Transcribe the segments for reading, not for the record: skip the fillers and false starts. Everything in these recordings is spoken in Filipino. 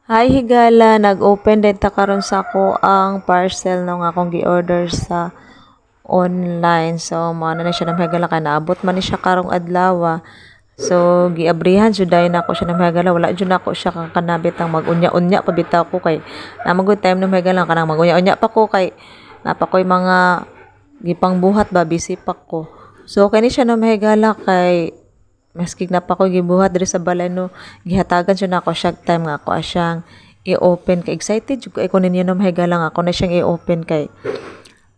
Hi higala, nag-open din ta karon sa ako ang parcel no nga akong gi-order sa online. So mao na siya nang higala kay naabot man ni siya karong adlaw. So giabrihan jud dai nako siya nang higala, wala jud nako siya kanabit ang mag-unya-unya pa bitaw ko kay namang good time nang higala kanang mag-unya-unya pa ko kay napakoy mga gipangbuhat ba busy pa ko. So kani siya nang higala kay maski na pa ko gibuhat diri sa balay no gihatagan siya nako siya time nga ako siyang i-open kay excited jud ko ninyo no mahigala nga ako na siyang i-open kay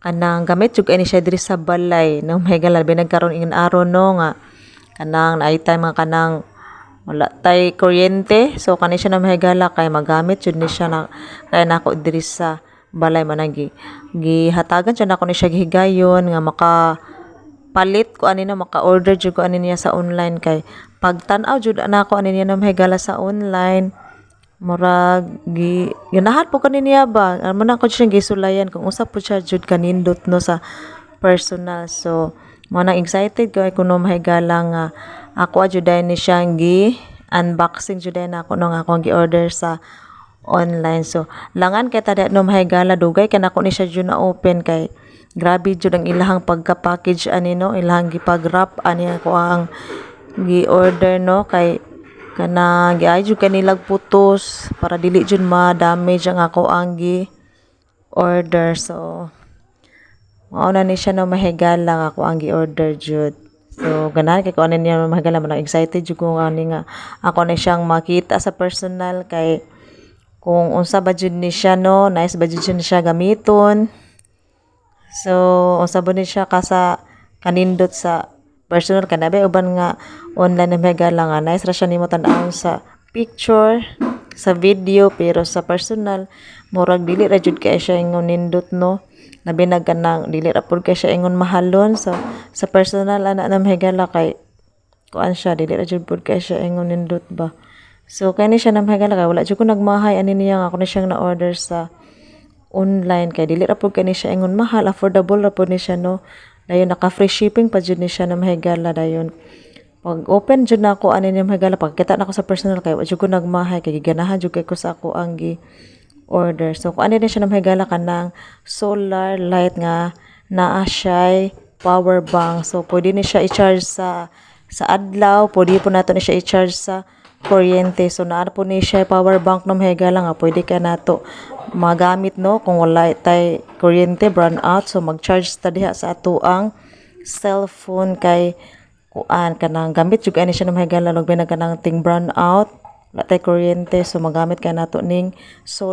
kanang gamit jud ni siya diri sa balay no mahigala binagkaron ingin aron no nga kanang naay time nga kanang wala tay kuryente so kani siya na mahigala kay magamit jud ni siya na kay nako diri sa balay managi gihatagan siya nako ni siya gihigayon nga palit ko ani na maka-order jud ko ani niya sa online kay pagtan-aw jud na ako ani niya na mahigala sa online murag ganahan po kaniniya ba amo na ko siya gisulayan kung usa po siya jud kanindot no sa personal so mo nang excited ko kuno mahigala nga ako jud ni siyang gi unboxing jud na ako no nga akong gi-order sa online so langan kay tada no mahigala dugay kay nako ni siya jud na open kay grabe jud ang ilahang pagka-package ani no ilahang gipag-wrap ani ako ang gi-order no kay kana giay jud kanilag putos para dili jud ma-damage ang ako ang gi-order so mao na ni siya no mahigala ako ang gi-order jud so ganahan kay ko ani niya mahigala man excited jud ko ani nga ako na siyang makita sa personal kay kung unsa ba jud ni siya no nice ba jud siya gamiton. So, unsa ba ni siya kasa kanindot sa personal kanabe uban nga online na megala nga nice ra siya nimo tan-awon sa picture, sa video pero sa personal murag dili ra jud kay siya ingon nindot no. Labi na kanang dili ra pud kay siya ingon mahalon sa personal ana na megala kay kuan siya dili ra jud pud kay siya ingon nindot ba. So kani siya na megala kay wala jud ko nagmahay ani niya nga ako na siyang na-order sa online kay dili ra pud kani siya ingon mahal affordable ra pud ni siya no dayon naka free shipping pa jud ni siya na mahigala dayon pag open jud nako ani ni mahigala pagkita nako sa personal kay wa jud ko nagmahay kay giganahan jud kay ko sa ako ang gi order so kung ani ni siya na mahigala kanang solar light nga naa siya power bank so pwede ni siya i-charge sa adlaw pwede po nato ni siya i-charge sa kuryente so naa po ni siya power bank no mahigala nga pwede ka nato magamit no kung wala tay kuryente brown out so mag-charge ta diha sa ato ang cellphone kay kuan kanang gamit jud ani siya na mahigala log kanang ting brown out wala tay kuryente so magamit kay nato ning solar